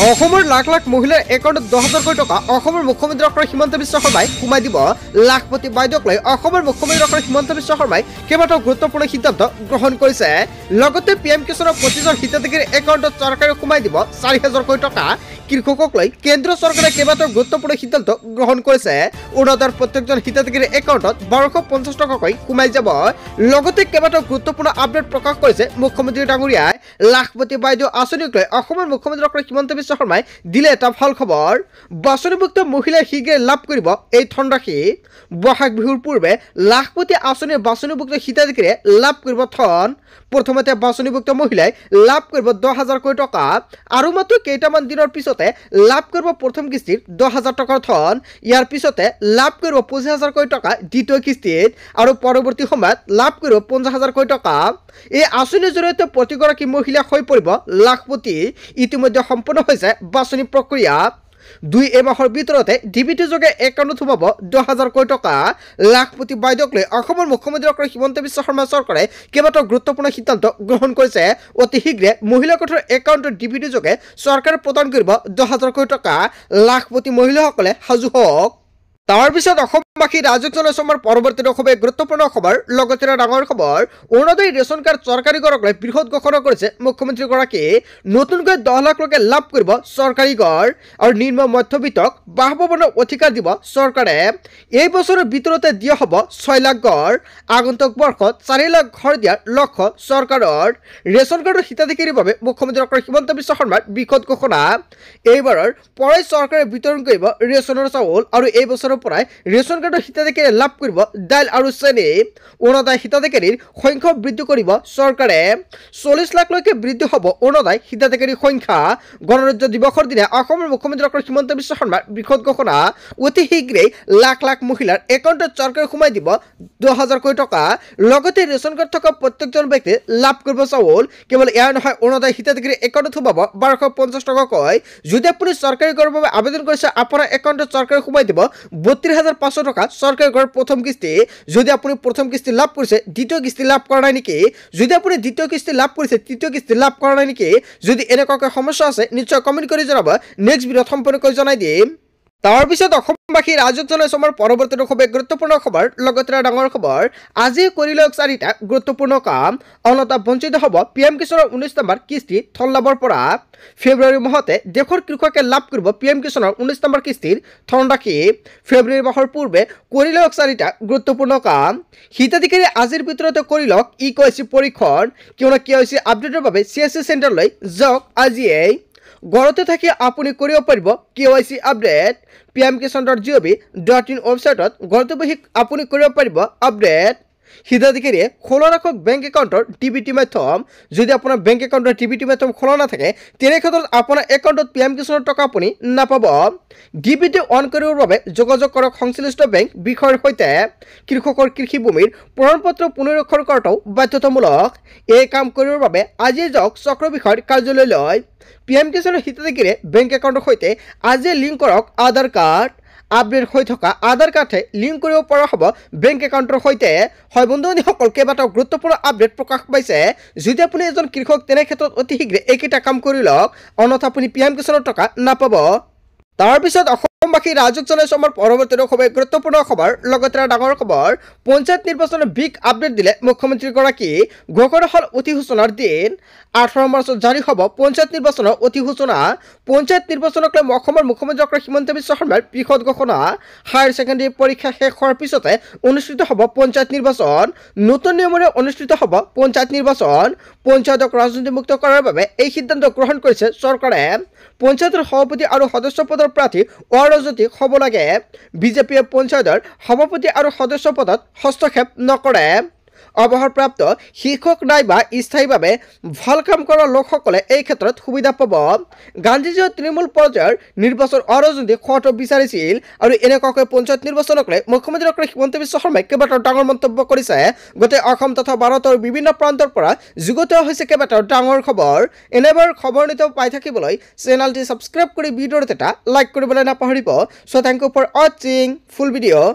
অসমৰ লাখ লাখ মহিলাৰ একাউণ্টত 10,000 কোটি টকা অসমৰ মুখ্যমন্ত্ৰী ডক্টৰ হিমন্ত বিশ্ব শৰ্মাই সোমাই দিব। লাখপতি বাইদেউক লৈ অসমৰ মুখ্যমন্ত্ৰী ডক্টৰ হিমন্ত বিশ্ব শৰ্মাই কেইবাটাও গুৰুত্বপূৰ্ণ সিদ্ধান্ত গ্ৰহণ কৰিছে। লগতে পিএম কিষাণৰ প্ৰতিজন হিতাধিকাৰীৰ একাউণ্টত চৰকাৰে সোমাই দিব 4,000 কোটি টকা। কৃষকক লৈ কেন্দ্ৰ চৰকাৰে কেইবাটাও গুৰুত্বপূৰ্ণ সিদ্ধান্ত গ্ৰহণ কৰিছে। অৰুণোদয়ৰ প্ৰত্যেকজন হিতাধিকাৰীৰ একাউণ্টত 1250 টকাকৈ সোমাই যাব। লগতে কেইবাটাও গুৰুত্বপূৰ্ণ আপডেট প্ৰকাশ কৰিছে মুখ্যমন্ত্ৰী ডাঙৰীয়াই। লাখপতি বাইদেউ আঁচনিক লৈ অসমৰ মুখ্যমন্ত্ৰী ডক্টৰ হিমন্ত বিশ্ব শৰ্মাই দিলে এটা ভাল খবৰ। বাছনিভুক্ত মহিলাই শীঘ্ৰে লাভ কৰিব এই ধনৰাশি। বহাগ বিহুৰ পূৰ্বে লাখপতি আঁচনিৰ বাছনিভুক্ত হিতাধিকাৰীয়ে লাভ কৰিব ধন। প্ৰথমতে বাছনিভুক্ত মহিলাই লাভ কৰিব 10,000 কোটি টকা আৰু মাত্ৰ কেইটামান দিনৰ পিছতে লাভ কৰিব প্ৰথম কিস্তিৰ 10,000 টকাৰ ধন। ইয়াৰ পিছতে লাভ কৰিব 25,000 কোটি টকা দ্বিতীয় কিস্তিত আৰু পৰৱৰ্তী সময়ত লাভ কৰিব 50,000 কোটি টকা। এই আঁচনিৰ জৰিয়তে প্ৰতিগৰাকী মহিলা হৈ পৰিব লাখপতি। ইতিমধ্যে সম্পন্ন হৈছে বাছনি প্ৰক্ৰিয়া। 2 মাহৰ ভিতৰতে ডিবিটি যোগে একাউণ্টত সোমাব 10,000 কোটি টকা। লাখপতি বাইদেউক লৈ অসমৰ মুখ্যমন্ত্ৰী ডক্টৰ হিমন্ত বিশ্ব শৰ্মা চৰকাৰে কেইবাটাও গুৰুত্বপূৰ্ণ সিদ্ধান্ত গ্ৰহণ কৰিছে। অতি শীঘ্ৰে মহিলাসকলৰ একাউণ্টত ডিবিটি যোগে চৰকাৰে প্ৰদান কৰিব 10,000 কোটি টকা। লাখপতি মহিলাসকলে সাজু হওক। তাৰ পিছত অসমবাসী ৰাজক জনাইছে আমাৰ পৰৱৰ্তী খুবেই গুৰুত্বপূৰ্ণ খবৰ। লগতে ডাঙৰ খবৰ, অৰুণোদয় ৰেচন কাৰ্ড চৰকাৰীকৰক লৈ বৃহৎ ঘোষণা কৰিছে মুখ্যমন্ত্ৰীগৰাকীয়ে। নতুনকৈ 10 লাখ লোকে লাভ কৰিব চৰকাৰী ঘৰ আৰু নিম্ন মধ্যবিত্তক বাসভৱনৰ অধিকাৰ দিব চৰকাৰে। এই বছৰৰ ভিতৰতে দিয়া হ'ব 6 লাখ ঘৰ। আগন্তুক বৰ্ষত 4 লাখ ঘৰ দিয়াৰ লক্ষ্য চৰকাৰৰ। ৰেচন কাৰ্ডৰ হিতাধিকাৰীৰ বাবে মুখ্যমন্ত্ৰী ডক্টৰ হিমন্ত বিশ্ব শৰ্মাৰ বৃহৎ ঘোষণা। এইবাৰৰ পৰাই চৰকাৰে বিতৰণ কৰিব ৰেচনৰ চাউল আৰু এই বছৰৰ পৰাই ৰেচন কাৰ্ডৰ হিতাধিকাৰীয়ে লাভ কৰিব দাইল আৰু চেনি। অৰুণোদয় হিতাধিকাৰীৰ সংখ্যা বৃদ্ধি কৰিব চৰকাৰে। 40 লাখলৈকে বৃদ্ধি হ'ব অৰুণোদয় হিতাধিকাৰীৰ সংখ্যা। গণৰাজ্য দিৱসৰ দিনা অসমৰ মুখ্যমন্ত্ৰী ডক্টৰ হিমন্ত বিশ্ব শৰ্মাৰ বৃহৎ ঘোষণা। অতি শীঘ্ৰেই লাখ লাখ মহিলাৰ একাউণ্টত চৰকাৰে সোমাই দিব 10,000 কোটি টকা। লগতে ৰেচন কাৰ্ড থকা প্ৰত্যেকজন ব্যক্তিয়ে লাভ কৰিব চাউল। কেৱল এয়া নহয়, অৰুণোদয় হিতাধিকাৰীৰ একাউণ্টত সোমাব 1250 টকাকৈ। যদি আপুনি চৰকাৰী ঘৰৰ বাবে আবেদন কৰিছে, আপোনাৰ একাউণ্টত চৰকাৰে সোমাই দিব 32,500 টকা চৰকাৰী ঘৰৰ প্ৰথম কিস্তি। যদি আপুনি প্ৰথম কিস্তি লাভ কৰিছে, দ্বিতীয় কিস্তি লাভ কৰা নাই নেকি? যদি আপুনি দ্বিতীয় কিস্তি লাভ কৰিছে, তৃতীয় কিস্তি লাভ কৰা নাই নেকি? যদি এনেকুৱাকৈ সমস্যা আছে, নিশ্চয় কমেণ্ট কৰি জনাব। নেক্সট ভিডিঅ'ত সম্পূৰ্ণকৈ জনাই দিম। তাৰ পিছত অসমবাসী ৰাজক জনাইছে আমাৰ পৰৱৰ্তী খুবেই গুৰুত্বপূৰ্ণ খবৰ। লগতে ডাঙৰ খবৰ, আজি কৰি লওক 4টা গুৰুত্বপূৰ্ণ কাম। অন্যথা বঞ্চিত হ'ব পিএম কিষাণৰ 19 নম্বৰ কিস্তি ধন লাভৰ পৰা। ফেব্ৰুৱাৰী মাহতে দেশৰ কৃষকে লাভ কৰিব পিএম কিষাণৰ 19 নম্বৰ কিস্তিৰ ধনৰাশি। ফেব্ৰুৱাৰী মাহৰ পূৰ্বে কৰি লওক 4টা গুৰুত্বপূৰ্ণ কাম। হিতাধিকাৰী আজিৰ ভিতৰতে কৰি লওক KYC পৰীক্ষণ। কিয়নো KYC আপডেটৰ বাবে CSC চেণ্টাৰলৈ যাওক আজিয়েই। ঘৰতে থাকি আপুনি কৰিব পাৰিব KYC আপডেট। pmkisan.gov.in ৱেবছাইটত ঘৰতে বহি আপুনি কৰিব পাৰিব আপডেট। হিতাধিকাৰীয়ে খোলা ৰাখক বেংক একাউণ্টৰ ডিবিটি মাধ্যম। যদি আপোনাৰ বেংক একাউণ্টৰ ডিবিটি মাধ্যম খোলা নাথাকে, তেনে ক্ষেত্ৰত আপোনাৰ একাউণ্টত পিএম কিষাণৰ টকা আপুনি নাপাব। ডিবিটি অন কৰিবৰ বাবে যোগাযোগ কৰক সংশ্লিষ্ট বেংক বিষয়ৰ সৈতে। কৃষকৰ কৃষিভূমিৰ প্ৰমাণপত্ৰ পুনৰীক্ষণ কৰাটো বাধ্যতামূলক। এই কাম কৰিবৰ বাবে আজিয়ে যাওক চক্ৰ বিষয়ৰ কাৰ্যালয়লৈ। পিএম কিষাণৰ হিতাধিকাৰীয়ে বেংক একাউণ্টৰ সৈতে আজিয়ে লিংক কৰক আধাৰ কাৰ্ড। আপডেট হৈ থকা আধাৰ কাৰ্ডে লিংক কৰিব পৰা হ'ব বেংক একাউণ্টৰ সৈতে। হয় বন্ধুসকল, কেইবাটাও গুৰুত্বপূৰ্ণ আপডেট প্ৰকাশ পাইছে। যদি আপুনি এজন কৃষক, তেনে ক্ষেত্ৰত অতি শীঘ্ৰে এইকেইটা কাম কৰি লওক, অন্যথা আপুনি পিএম কিষাণৰ টকা নাপাব। তাৰ পিছত অসমবাসী ৰাজক জনাইছে আমাৰ পৰৱৰ্তী খুবেই গুৰুত্বপূৰ্ণ খবৰ। লগতে ডাঙৰ খবৰ, পঞ্চায়ত নিৰ্বাচনৰ বিগ আপডেট দিলে মুখ্যমন্ত্ৰীগৰাকী। ঘোষণা হ'ল অধিসূচনাৰ দিন। 18 মাৰ্চত জাৰি হ'ব পঞ্চায়ত নিৰ্বাচনৰ অধিসূচনা। পঞ্চায়ত নিৰ্বাচনক লৈ অসমৰ মুখ্যমন্ত্ৰী ডক্টৰ হিমন্ত বিশ্ব শৰ্মাৰ বৃহৎ ঘোষণা। হায়াৰ ছেকেণ্ডেৰী পৰীক্ষা শেষ হোৱাৰ পিছতে অনুষ্ঠিত হ'ব পঞ্চায়ত নিৰ্বাচন। নতুন নিয়মেৰে অনুষ্ঠিত হ'ব পঞ্চায়ত নিৰ্বাচন। পঞ্চায়তক ৰাজনীতিমুক্ত কৰাৰ বাবে এই সিদ্ধান্ত গ্ৰহণ কৰিছে চৰকাৰে। পঞ্চায়তৰ সভাপতি আৰু সদস্য পদৰ প্ৰাৰ্থী অৰাজনৈতিক হ'ব লাগে। বিজেপিয়ে পঞ্চায়তৰ সভাপতি আৰু সদস্য পদত হস্তক্ষেপ নকৰে। অৱসৰপ্ৰাপ্ত শিক্ষক নাইবা স্থায়ীভাৱে ভাল কাম কৰা লোকসকলে এই ক্ষেত্ৰত সুবিধা পাব। গান্ধীজীয়ে তৃণমূল পৰ্যায়ৰ নিৰ্বাচন অৰাজনৈতিক হোৱাটো বিচাৰিছিল আৰু এনেকুৱাকৈ পঞ্চায়ত নিৰ্বাচনক লৈ মুখ্যমন্ত্ৰী ডক্টৰ হিমন্ত বিশ্ব শৰ্মাই কেইবাটাও ডাঙৰ মন্তব্য কৰিছে। গোটেই অসম তথা ভাৰতৰ বিভিন্ন প্ৰান্তৰ পৰা যুগুত হৈছে কেইবাটাও ডাঙৰ খবৰ। এনেবোৰ খবৰ নিতৌ পাই থাকিবলৈ চেনেলটি ছাবস্ক্ৰাইব কৰি ভিডিঅ'ত এটা লাইক কৰিবলৈ নাপাহৰিব। চ' থেংক ইউ ফৰ ৱাচিং ফুল ভিডিঅ'।